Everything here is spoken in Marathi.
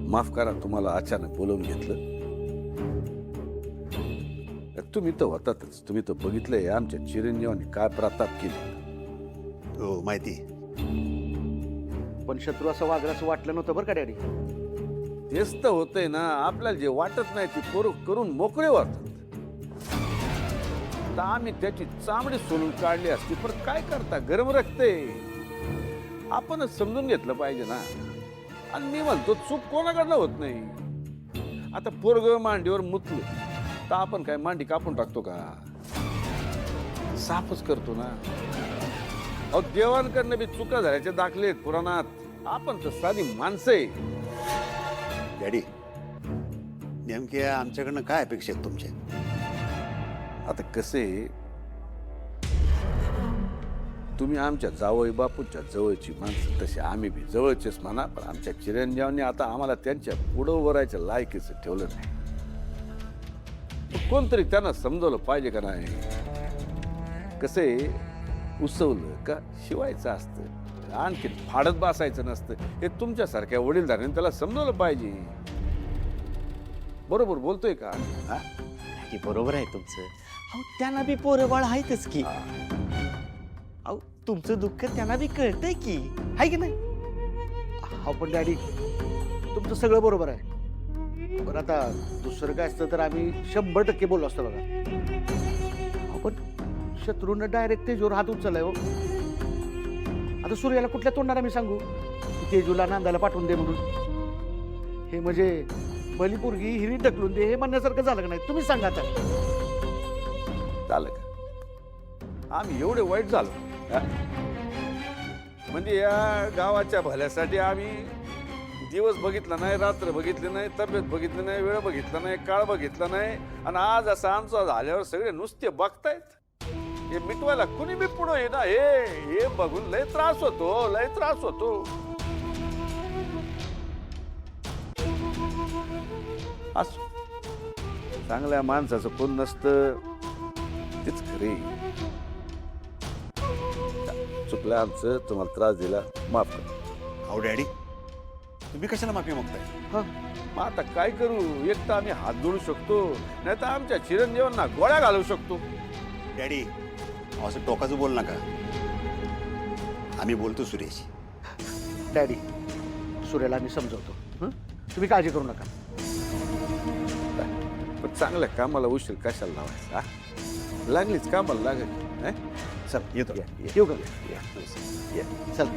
माफ करा तुम्हाला अचानक बोलवून घेतलं. तुम्ही तर होतातच, तुम्ही तर बघितलंय आमच्या चिरंजीवानी काय प्रताप केले. हो माहिती. पण शत्रू असं वागलं असं वाटलं नव्हतं बरं का डॅडी. तेच तर होतंय ना, आपल्याला जे वाटत नाही ते पोरं करून मोकळे वाटतात. तर आम्ही त्याची चामडी सोलून काढली असती, पण काय करता, गरम रक्ते. आपणच समजून घेतलं पाहिजे ना. आणि मी म्हणतो चूक कोणाकडनं होत नाही. आता पोरग मांडीवर मुतलं तर आपण काय मांडी कापून टाकतो का? साफच करतो ना. अहो देवांकडनं बी चुका झाल्याचे दाखले आहेत पुराणात. आपण तर साधी माणसं आहे. डॅडी, नेमके आमच्याकडनं काय अपेक्षा आहेत तुमच्या? आता कसे, तुम्ही आमच्या जावई बापूच्या जवळची माणसं, तसे आम्ही बी जवळचेच म्हणा. पण आमच्या चिरंजीवांनी आता आम्हाला त्यांच्या पुढं वरायच्या लायकीचं ठेवलं नाही. कोणतरी त्यांना समजवलं पाहिजे का नाही? कसे उसवलं का शिवायचं असतं, आणखी फाडत बसायचं नसतं. हे तुमच्यासारख्या वडीलधाऱ्यांनी त्याला समजवलं पाहिजे. बरोबर बोलतोय का? हा, की बरोबर आहे तुमचं. अहो त्यांना बी पोरं बाळ आहेतच की. अहो तुमचं दुःख त्यांना बी कळतंय की, आहे की नाही? हा पण डॅडी तुमचं सगळं बरोबर आहे. पण आता दुसरं काय असतं तर आम्ही 100% बोललो असतो बघा. अहो, पण शत्रूनं डायरेक्ट तेजूवर हात उचललाय हो. आता सूर्याला कुठल्या तोंडाने मी सांगू की तेजूला नांदायला पाठवून दे म्हणून? हे म्हणजे बलीपुरगी हिरी ढकलून दे हे म्हणण्यासारखं झालं का नाही? तुम्ही सांगा आता. झालं का? आम्ही एवढे वाईट झालो हा? म्हणजे या गावाच्या भल्यासाठी आम्ही दिवस बघितला नाही, रात्र बघितली नाही, तब्येत बघितली नाही, वेळ बघितला नाही, काळ बघितला नाही. आणि आज असं आमचं झाल्यावर सगळे नुसते बघतायत. हे मिटवायला कुणी बी पुढं ये ना. हे बघून लय त्रास होतो, लय त्रास होतो. असो, चांगल्या माणसाचं कोण नसतं तेच खरे. चुकलं आमचं, तुम्हाला त्रास दिला, माफ करा. अहो डॅडी, तुम्ही कशाला माफी मागताय? हं, मग आता काय करू? एक तर आम्ही हात जोडू शकतो, नाही तर आमच्या चिरंजीवांना गोळ्या घालवू शकतो. डॅडी, असं टोकाचं बोल नका. आम्ही बोलतो सुरेश. डॅडी सूर्याला आम्ही समजवतो. हं? तुम्ही काळजी करू नका. पण चांगल्या कामाला उशीर कशाला लावायचा? हा? लागलीच कामाला लागेल. चल येतो. येऊ का? या. चल.